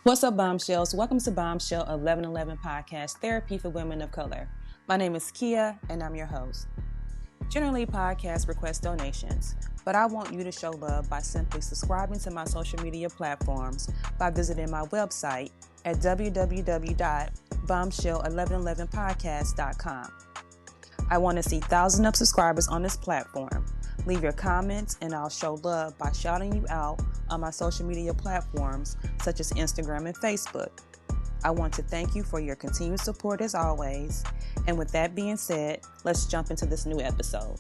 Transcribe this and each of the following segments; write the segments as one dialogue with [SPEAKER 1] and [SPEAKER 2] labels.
[SPEAKER 1] What's up, Bombshells? Welcome to Bombshell 1111 Podcast, Therapy for Women of Color. My name is Kia, and I'm your host. Generally, podcasts request donations, but I want you to show love by simply subscribing to my social media platforms by visiting my website at www.bombshell1111podcast.com. I want to see thousands of subscribers on this platform. Leave your comments and I'll show love by shouting you out on my social media platforms such as Instagram and Facebook. I want to thank you for your continued support as always. And with that being said, let's jump into this new episode.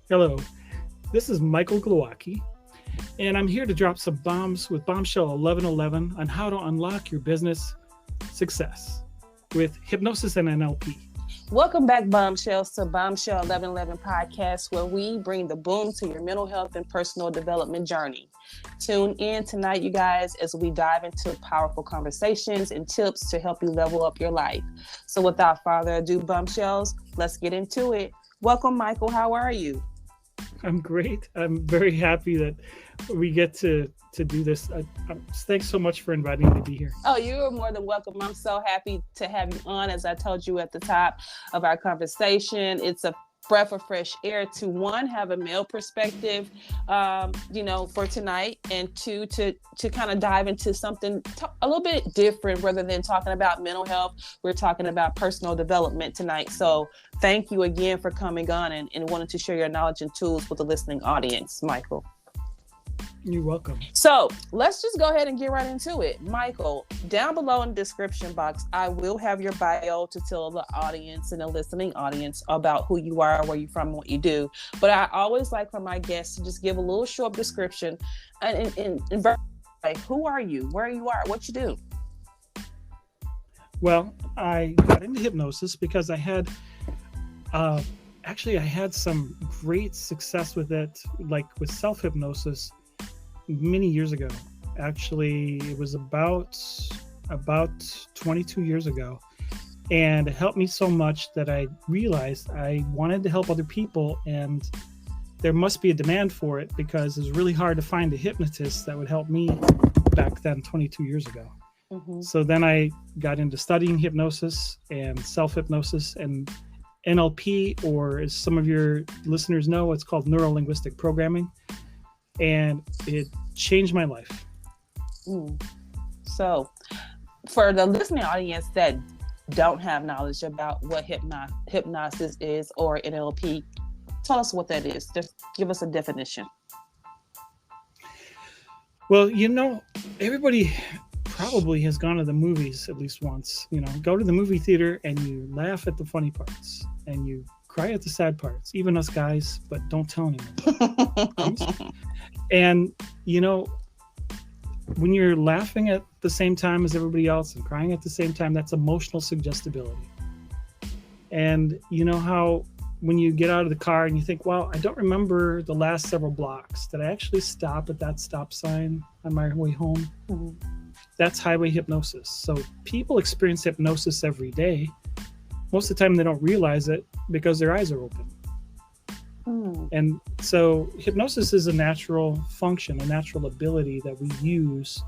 [SPEAKER 2] Hello, this is Michael Glowacki, and I'm here to drop some bombs with Bombshell 1111 on how to unlock your business success with Hypnosis and NLP.
[SPEAKER 1] Welcome back, Bombshells, to Bombshell 1111 Podcast, where we bring the boom to your mental health and personal development journey. Tune in tonight, you guys, as we dive into powerful conversations and tips to help you level up your life. So without further ado, Bombshells, let's get into it. Welcome, Michael. How are you?
[SPEAKER 2] I'm great. I'm very happy that we get to do this. Thanks so much for inviting me to be here.
[SPEAKER 1] Oh, you are more than welcome. I'm so happy to have you on. As I told you at the top of our conversation, it's a breath of fresh air to one, have a male perspective, for tonight, and two, to kind of dive into something a little bit different rather than talking about mental health. We're talking about personal development tonight. So thank you again for coming on and wanting to share your knowledge and tools with the listening audience, Michael.
[SPEAKER 2] You're welcome.
[SPEAKER 1] So let's just go ahead and get right into it. Michael, down below in the description box, I will have your bio to tell the audience and the listening audience about who you are, where you're from, what you do. But I always like for my guests to just give a little short description and like, who are you, where you are, what you do.
[SPEAKER 2] Well, I got into hypnosis because I had some great success with it, like with self-hypnosis many years ago. Actually, it was about 22 years ago. And it helped me so much that I realized I wanted to help other people, and there must be a demand for it because it was really hard to find a hypnotist that would help me back then, 22 years ago. Mm-hmm. So then I got into studying hypnosis and self-hypnosis and NLP, or as some of your listeners know, it's called neuro-linguistic programming. And it changed my life.
[SPEAKER 1] So for the listening audience that don't have knowledge about what hypnosis is or NLP, tell us what that is. Just give us a definition.
[SPEAKER 2] Well, everybody probably has gone to the movies at least once. Go to the movie theater and you laugh at the funny parts and you cry at the sad parts, even us guys, but don't tell anyone. And, when you're laughing at the same time as everybody else and crying at the same time, that's emotional suggestibility. And you know how when you get out of the car and you think, wow, I don't remember the last several blocks. Did I actually stop at that stop sign on my way home? Mm-hmm. That's highway hypnosis. So people experience hypnosis every day. Most of the time they don't realize it because their eyes are open. And so hypnosis is a natural function, a natural ability that we use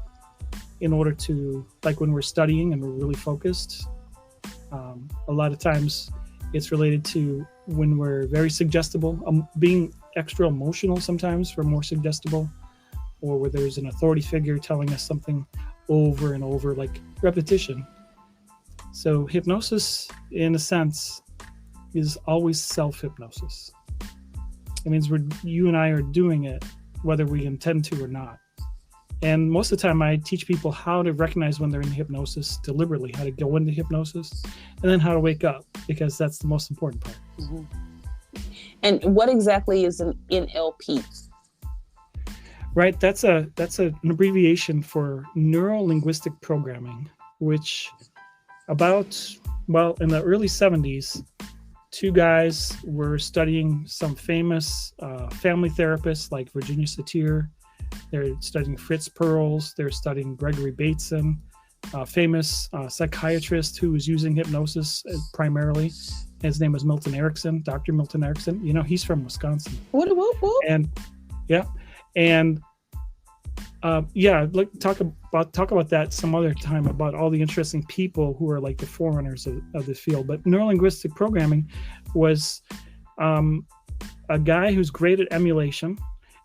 [SPEAKER 2] in order to, like when we're studying and we're really focused. A lot of times it's related to when we're very suggestible, being extra emotional sometimes we're more suggestible, or where there's an authority figure telling us something over and over, like repetition. So hypnosis, in a sense, is always self-hypnosis. It means you and I are doing it whether we intend to or not. And most of the time I teach people how to recognize when they're in hypnosis deliberately, how to go into hypnosis, and then how to wake up, because that's the most important part.
[SPEAKER 1] Mm-hmm. And what exactly is an NLP?
[SPEAKER 2] Right, that's an abbreviation for neuro-linguistic programming, which in the early 70s, two guys were studying some famous family therapists like Virginia Satir. They're studying Fritz Perls. They're studying Gregory Bateson, a famous psychiatrist who was using hypnosis primarily. His name was Milton Erickson, Dr. Milton Erickson. You know, he's from Wisconsin.
[SPEAKER 1] Whoop, whoop, whoop.
[SPEAKER 2] And yeah, and I'd like to talk about that some other time, about all the interesting people who are like the forerunners of the field. But neurolinguistic programming was a guy who's great at emulation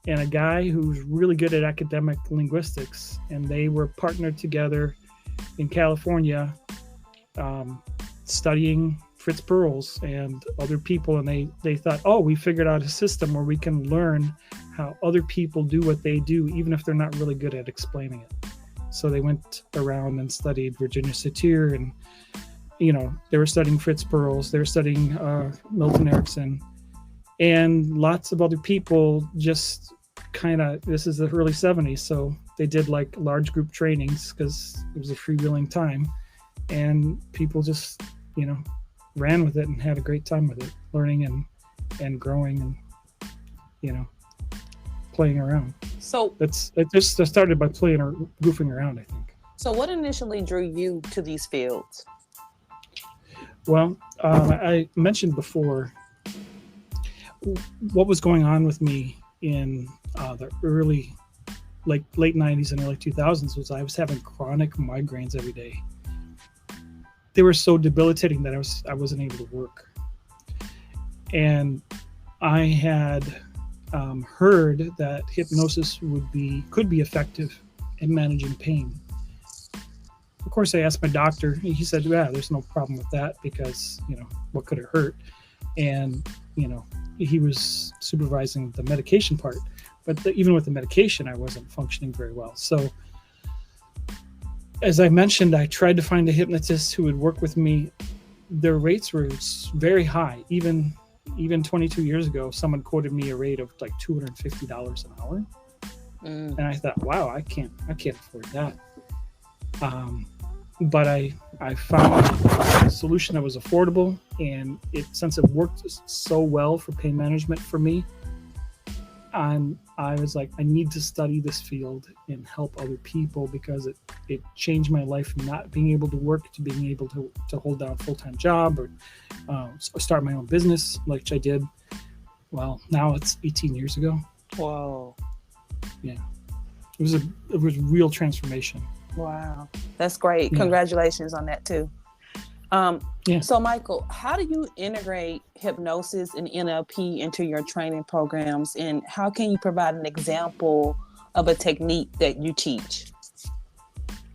[SPEAKER 2] and a guy who's really good at academic linguistics, and they were partnered together in California, studying Fritz Perls and other people, and they thought, oh, we figured out a system where we can learn how other people do what they do, even if they're not really good at explaining it. So they went around and studied Virginia Satir, and they were studying Fritz Perls, they were studying Milton Erickson, and lots of other people. Just this is the early 70s, so they did like large group trainings because it was a freewheeling time, and people just ran with it and had a great time with it, learning and growing and playing around.
[SPEAKER 1] So
[SPEAKER 2] it just started by playing or goofing around, I think.
[SPEAKER 1] So what initially drew you to these fields?
[SPEAKER 2] Well, I mentioned before what was going on with me in the early, late 90s and early 2000s was I was having chronic migraines every day. They were so debilitating that I wasn't able to work. And I had heard that hypnosis could be effective in managing pain. Of course, I asked my doctor. He said, "Yeah, there's no problem with that because what could it hurt?" And he was supervising the medication part, but even with the medication, I wasn't functioning very well. So, as I mentioned, I tried to find a hypnotist who would work with me. Their rates were very high. Even 22 years ago, someone quoted me a rate of like $250 an hour. And I thought, wow, I can't afford that. But I found a solution that was affordable, and since it worked so well for pain management for me, I was like, I need to study this field and help other people, because it changed my life from not being able to work to being able to hold down a full-time job or start my own business, which I did. Well, now it's 18 years ago.
[SPEAKER 1] Whoa.
[SPEAKER 2] Yeah. It was a real transformation.
[SPEAKER 1] Wow. That's great. Yeah. Congratulations on that too.
[SPEAKER 2] Yeah.
[SPEAKER 1] So Michael, how do you integrate hypnosis and NLP into your training programs, and how can you provide an example of a technique that you teach?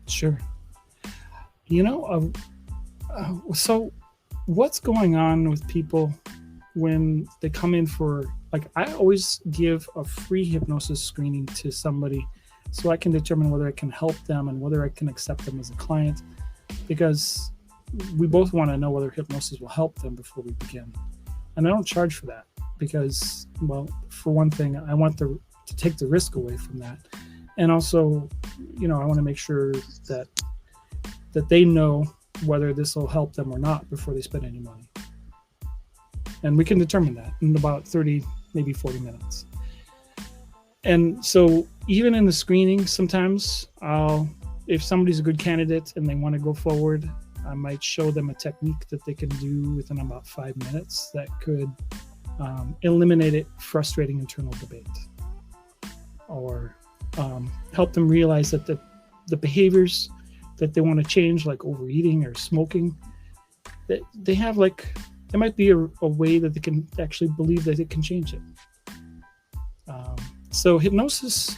[SPEAKER 2] Sure. So what's going on with people when they come in for, I always give a free hypnosis screening to somebody so I can determine whether I can help them and whether I can accept them as a client, because we both want to know whether hypnosis will help them before we begin. And I don't charge for that because, well, for one thing, I want to take the risk away from that. And also, I want to make sure that they know whether this will help them or not before they spend any money. And we can determine that in about 30, maybe 40 minutes. And so even in the screening, sometimes if somebody's a good candidate and they want to go forward, I might show them a technique that they can do within about 5 minutes that could eliminate a frustrating internal debate, or help them realize that the behaviors that they want to change, like overeating or smoking, that they have there might be a way that they can actually believe that it can change it. So hypnosis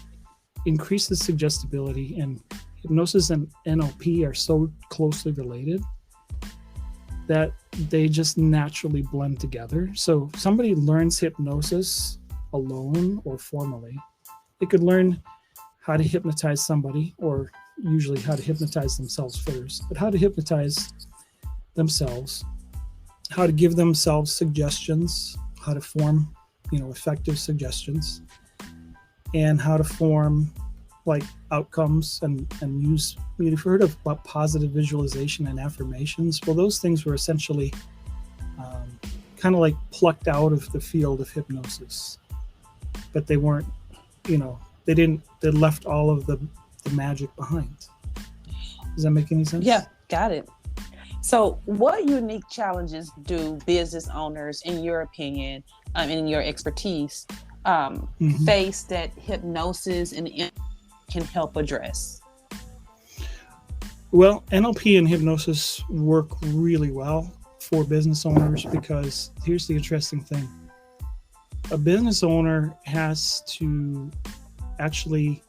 [SPEAKER 2] increases suggestibility, and hypnosis and NLP are so closely related that they just naturally blend together. So if somebody learns hypnosis alone or formally, they could learn how to hypnotize somebody, or usually how to hypnotize themselves first, but how to hypnotize themselves, how to give themselves suggestions, how to form, effective suggestions, and how to form like outcomes and use, you've heard of about positive visualization and affirmations. Well, those things were essentially kind of like plucked out of the field of hypnosis, but they weren't, they left all of the magic behind. Does that make any sense?
[SPEAKER 1] Yeah, got it. So what unique challenges do business owners, in your opinion, in your expertise, face that hypnosis and NLP can help address?
[SPEAKER 2] Well, NLP and hypnosis work really well for business owners, because here's the interesting thing. A business owner has to actually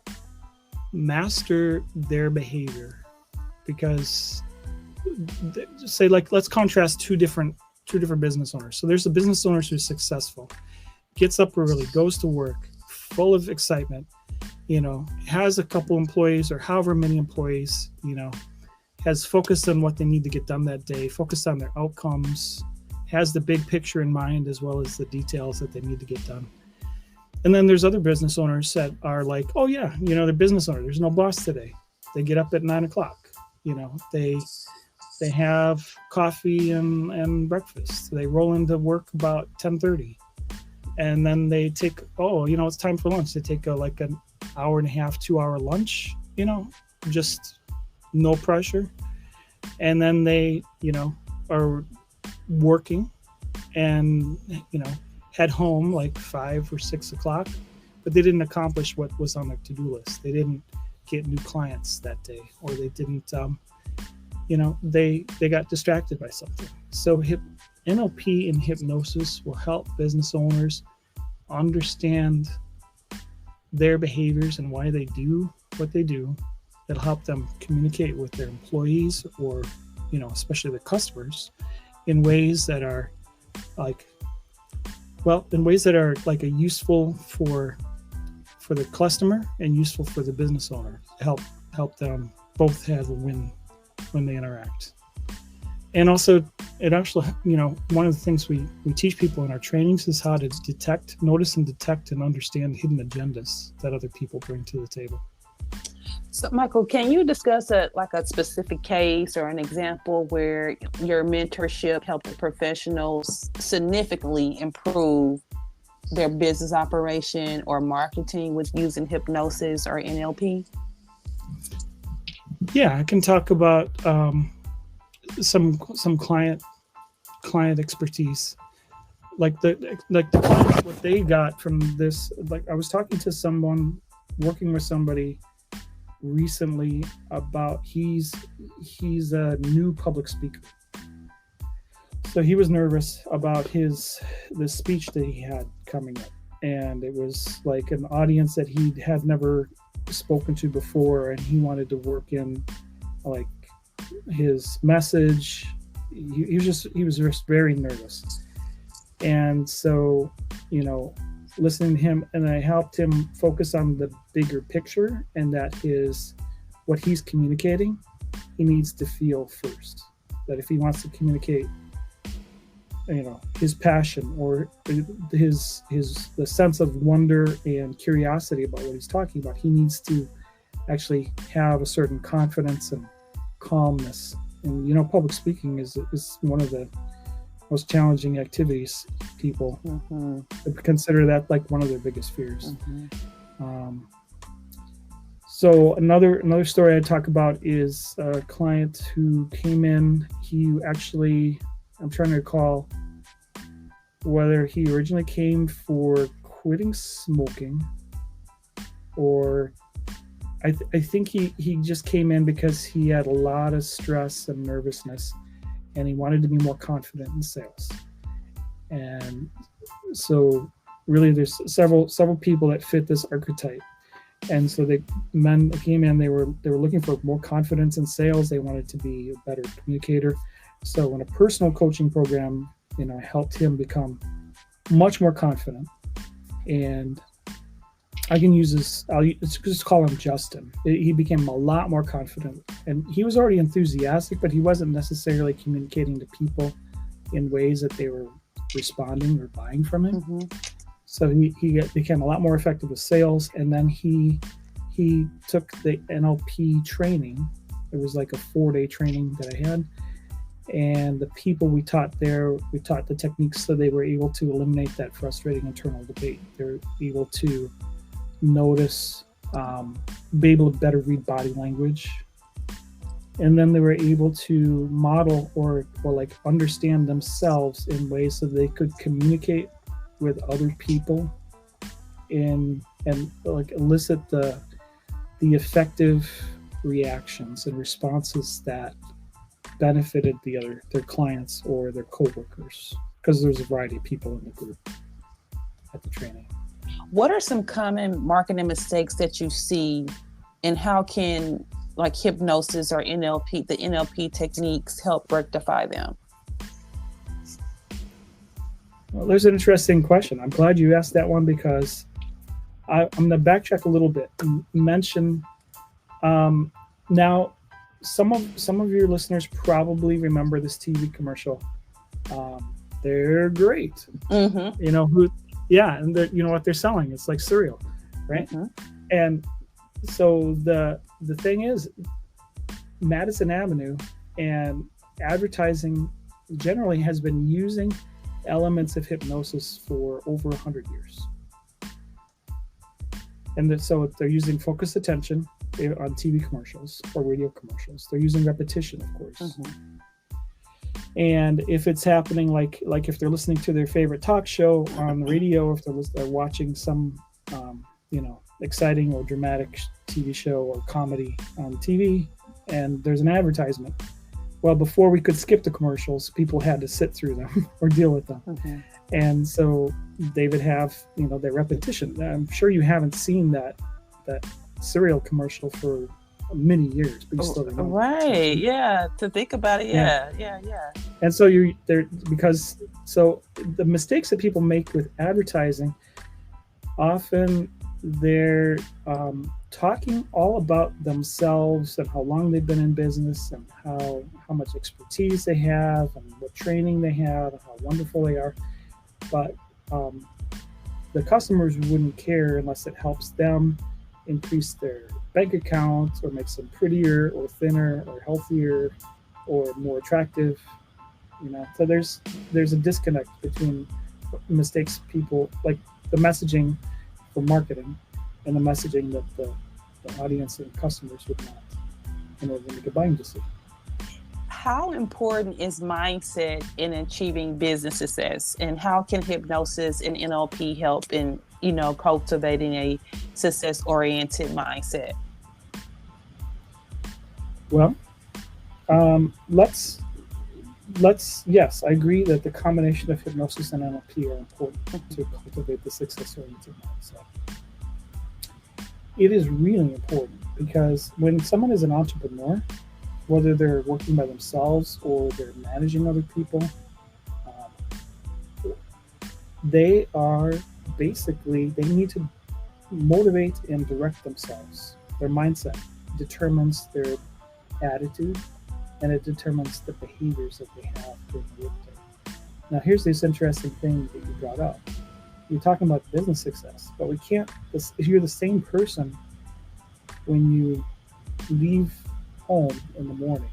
[SPEAKER 2] master their behavior, because say, like, let's contrast two different business owners. So there's a business owner who's successful, gets up early, goes to work full of excitement, has a couple employees or however many employees, has focused on what they need to get done that day, focused on their outcomes, has the big picture in mind as well as the details that they need to get done. And then there's other business owners that are like, oh yeah, they're business owner. There's no boss today. They get up at 9:00. They have coffee and breakfast. They roll into work about 10:30, and then they take, it's time for lunch. They take like an hour and a half, 2-hour lunch. Just no pressure. And then they, are working and, head home like 5 or 6 o'clock, but they didn't accomplish what was on their to-do list. They didn't get new clients that day, or they didn't, they got distracted by something. So NLP and hypnosis will help business owners understand their behaviors and why they do what they do. It'll help them communicate with their employees, or, especially the customers, in ways that are like a useful for the customer and useful for the business owner. Help them both have a win when they interact. And also, it actually, one of the things we teach people in our trainings is how to notice and detect and understand hidden agendas that other people bring to the table.
[SPEAKER 1] So, Michael, can you discuss a specific case or an example where your mentorship helped professionals significantly improve their business operation or marketing with using hypnosis or NLP?
[SPEAKER 2] Yeah, I can talk about some client expertise, like the client, what they got from this. Like, I was talking to someone, working with somebody recently about he's a new public speaker. So he was nervous about the speech that he had coming up, and it was like an audience that he had never spoken to before, and he wanted to work in like his message. He was just very nervous. And so, listening to him, and I helped him focus on the bigger picture, and that is what he's communicating, he needs to feel first. That if he wants to communicate, his passion or the sense of wonder and curiosity about what he's talking about, he needs to actually have a certain confidence and calmness. And public speaking is one of the most challenging activities. People consider that like one of their biggest fears. So another story I talk about is a client who came in. He actually, I'm trying to recall whether he originally came for quitting smoking, or I think he just came in because he had a lot of stress and nervousness, and he wanted to be more confident in sales. And so really there's several people that fit this archetype. And so men came in, they were looking for more confidence in sales. They wanted to be a better communicator. So in a personal coaching program, I helped him become much more confident. And I can use this. Let's just call him Justin. He became a lot more confident, and he was already enthusiastic, but he wasn't necessarily communicating to people in ways that they were responding or buying from him.
[SPEAKER 1] Mm-hmm.
[SPEAKER 2] So he became a lot more effective with sales, and then he took the NLP training. It was like a 4-day training that I had, and the people we taught there, we taught the techniques so they were able to eliminate that frustrating internal debate. They're able to notice, be able to better read body language, and then they were able to model or like understand themselves in ways so they could communicate with other people and like elicit the effective reactions and responses that benefited their clients or their coworkers, because there's a variety of people in the group at the training.
[SPEAKER 1] What are some common marketing mistakes that you see, and how can like hypnosis or NLP, the NLP techniques, help rectify them?
[SPEAKER 2] Well, there's an interesting question. I'm glad you asked that one, because I'm going to backtrack a little bit and mention now some of your listeners probably remember this TV commercial. They're great.
[SPEAKER 1] Mm-hmm.
[SPEAKER 2] You know who? Yeah, and you know what they're selling? It's like cereal, right?
[SPEAKER 1] Mm-hmm.
[SPEAKER 2] And so the thing is, Madison Avenue and advertising generally has been using elements of hypnosis for over 100 years. And so they're using focused attention on TV commercials or radio commercials. They're using repetition, of course.
[SPEAKER 1] Mm-hmm.
[SPEAKER 2] And if it's happening, like if they're listening to their favorite talk show on the radio, or if they're watching some, exciting or dramatic TV show or comedy on TV, and there's an advertisement. Well, before we could skip the commercials, people had to sit through them or deal with them.
[SPEAKER 1] Mm-hmm.
[SPEAKER 2] And so they would have, their repetition. I'm sure you haven't seen that cereal commercial for many years, but you still remember.
[SPEAKER 1] Right. Yeah. To think about it. Yeah.
[SPEAKER 2] And so so the mistakes that people make with advertising, often they're talking all about themselves and how long they've been in business and how much expertise they have and what training they have and how wonderful they are. But the customers wouldn't care unless it helps them increase their bank account or makes them prettier or thinner or healthier or more attractive. So there's a disconnect between mistakes people like the messaging for marketing and the messaging that the audience and customers would want in order to make a buying decision.
[SPEAKER 1] How important is mindset in achieving business success, and how can hypnosis and NLP help in cultivating a success-oriented mindset?
[SPEAKER 2] Well, yes, I agree that the combination of hypnosis and NLP are important to cultivate the success-oriented mindset. It is really important because when someone is an entrepreneur, whether they're working by themselves or they're managing other people, they need to motivate and direct themselves. Their mindset determines their attitude, and it determines the behaviors that they have during the workday. Now, here's this interesting thing that you brought up. You're talking about business success, but if you're the same person when you leave home in the morning,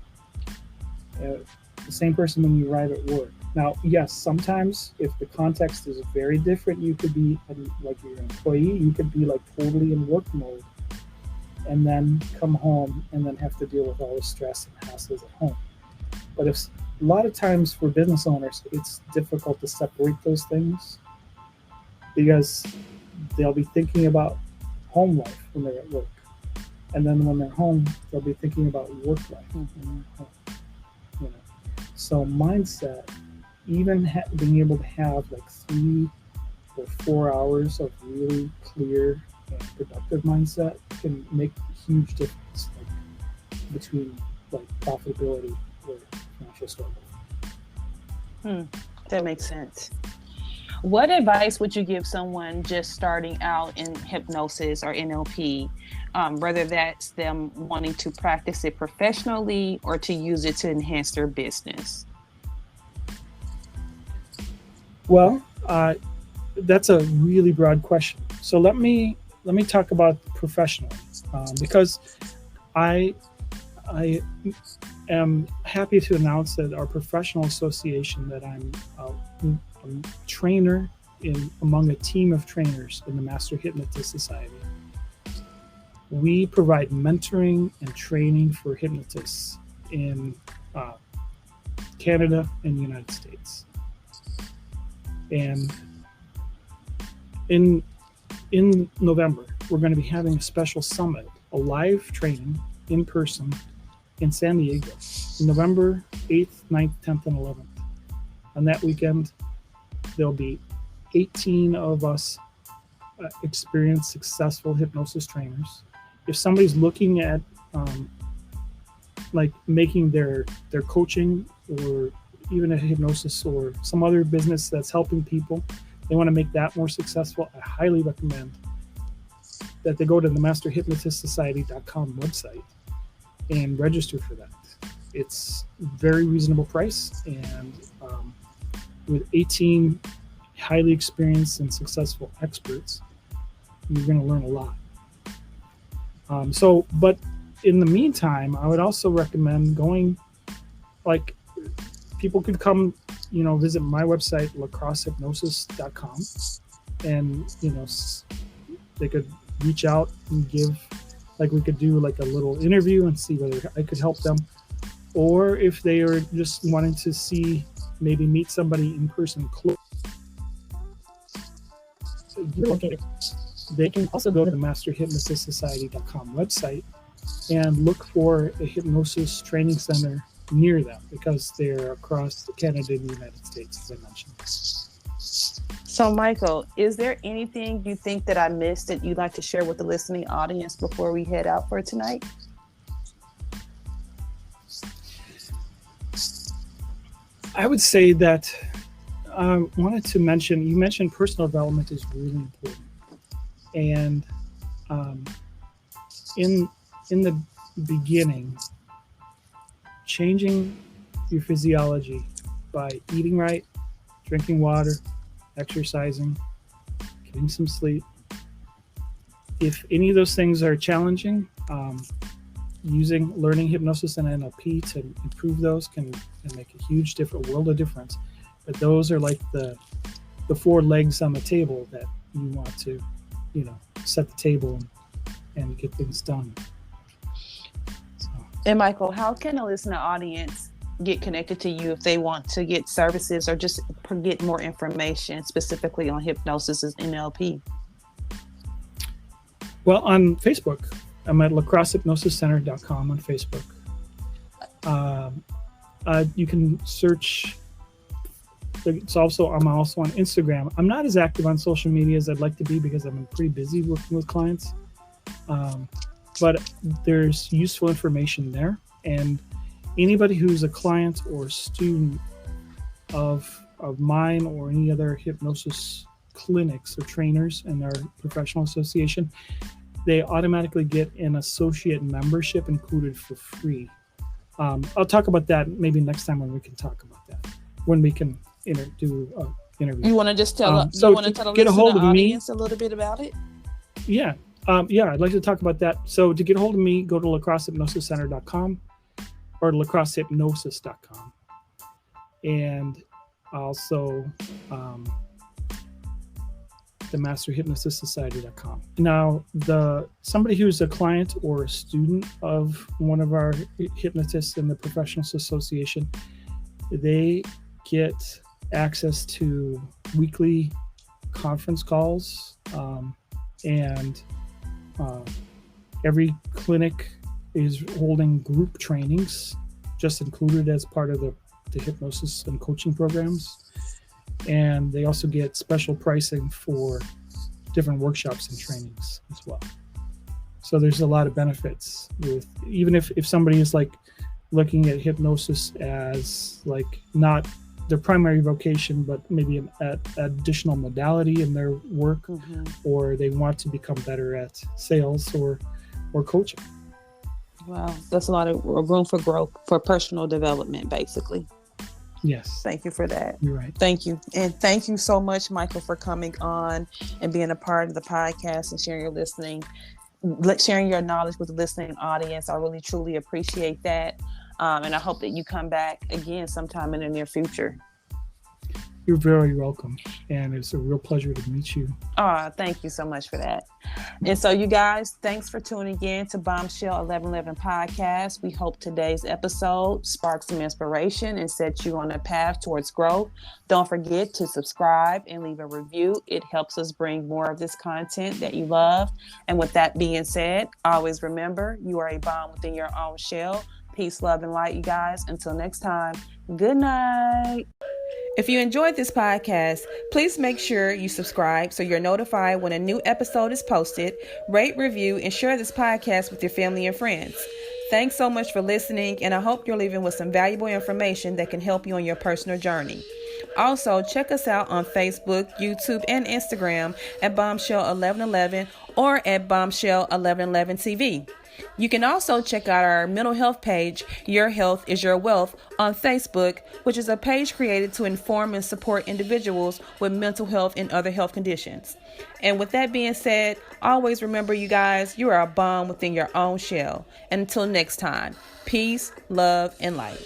[SPEAKER 2] the same person when you arrive at work. Now, yes, sometimes if the context is very different, you could be like you're an employee, you could be like totally in work mode and then come home and then have to deal with all the stress and hassles at home. But a lot of times for business owners, it's difficult to separate those things because they'll be thinking about home life when they're at work. And then when they're home, they'll be thinking about work life. Mm-hmm. So mindset, even being able to have like 3 or 4 hours of really clear and productive mindset can make a huge difference between profitability or financial struggle.
[SPEAKER 1] That makes sense. What advice would you give someone just starting out in hypnosis or NLP, whether that's them wanting to practice it professionally or to use it to enhance their business?
[SPEAKER 2] Well, that's a really broad question. So let me talk about professionally, because I am happy to announce that our professional association, that I'm a trainer among a team of trainers in the Master Hypnotist Society. We provide mentoring and training for hypnotists in Canada and the United States. And in November, we're going to be having a special summit, a live training in person in San Diego, November 8th, 9th, 10th, and 11th. On that weekend, there'll be 18 of us experienced, successful hypnosis trainers. If somebody's looking at like making their coaching or even a hypnosis or some other business that's helping people, they want to make that more successful, I highly recommend that they go to the masterhypnotistsociety.com website and register for that. It's a very reasonable price, and with 18 highly experienced and successful experts, you're going to learn a lot. But in the meantime, I would also recommend going, like, people could come, visit my website, lacrossehypnosis.com, and, they could reach out and give, like, we could do like a little interview and see whether I could help them. Or if they are just wanting to maybe meet somebody in person close, so they can also go to the masterhypnotistsociety.com website and look for a hypnosis training center near them, because they're across Canada and the United States, as I mentioned.
[SPEAKER 1] So, Michael, is there anything you think that I missed that you'd like to share with the listening audience before we head out for tonight?
[SPEAKER 2] I would say that I wanted to mention, you mentioned personal development is really important. And in the beginning, changing your physiology by eating right, drinking water, exercising, getting some sleep. If any of those things are challenging, learning hypnosis and NLP to improve those can make a huge world of difference. But those are like the four legs on the table that you want to, set the table and get things done. So.
[SPEAKER 1] And Michael, how can a listener audience get connected to you if they want to get services or just get more information specifically on hypnosis and NLP? Well,
[SPEAKER 2] on Facebook, I'm at lacrossehypnosiscenter.com on Facebook. You can search. I'm also on Instagram. I'm not as active on social media as I'd like to be because I'm pretty busy working with clients. But there's useful information there. And anybody who's a client or student of mine or any other hypnosis clinics or trainers in our professional association, they automatically get an associate membership included for free. I'll talk about that maybe next time when we can talk about that, when we can do an interview.
[SPEAKER 1] You want to just tell the audience a little bit about it?
[SPEAKER 2] Yeah. I'd like to talk about that. So to get a hold of me, go to lacrossehypnosiscenter.com or lacrossehypnosis.com. And also the masterhypnotistsociety.com. Now, somebody who's a client or a student of one of our hypnotists in the Professional Association, they get access to weekly conference calls, and every clinic is holding group trainings just included as part of the hypnosis and coaching programs. And they also get special pricing for different workshops and trainings as well. So there's a lot of benefits with, even if somebody is like looking at hypnosis as like not their primary vocation, but maybe an additional modality in their work, or they want to become better at sales or coaching.
[SPEAKER 1] Wow, that's a lot of room for growth, for personal development, basically.
[SPEAKER 2] Yes.
[SPEAKER 1] Thank you for that.
[SPEAKER 2] You're right.
[SPEAKER 1] Thank you. And thank you so much, Michael, for coming on and being a part of the podcast and sharing your knowledge with the listening audience. I really, truly appreciate that. And I hope that you come back again sometime in the near future.
[SPEAKER 2] You're very welcome. And it's a real pleasure to meet you.
[SPEAKER 1] Thank you so much for that. And so you guys, thanks for tuning in to Bombshell 1111 Podcast. We hope today's episode sparks some inspiration and sets you on a path towards growth. Don't forget to subscribe and leave a review. It helps us bring more of this content that you love. And with that being said, always remember, you are a bomb within your own shell. Peace, love, and light, you guys. Until next time, good night. If you enjoyed this podcast, please make sure you subscribe so you're notified when a new episode is posted. Rate, review, and share this podcast with your family and friends. Thanks so much for listening, and I hope you're leaving with some valuable information that can help you on your personal journey. Also, check us out on Facebook, YouTube, and Instagram at Bombshell 1111 or at Bombshell 1111 TV. You can also check out our mental health page, Your Health is Your Wealth, on Facebook, which is a page created to inform and support individuals with mental health and other health conditions. And with that being said, always remember, you guys, you are a bomb within your own shell. And until next time, peace, love, and light.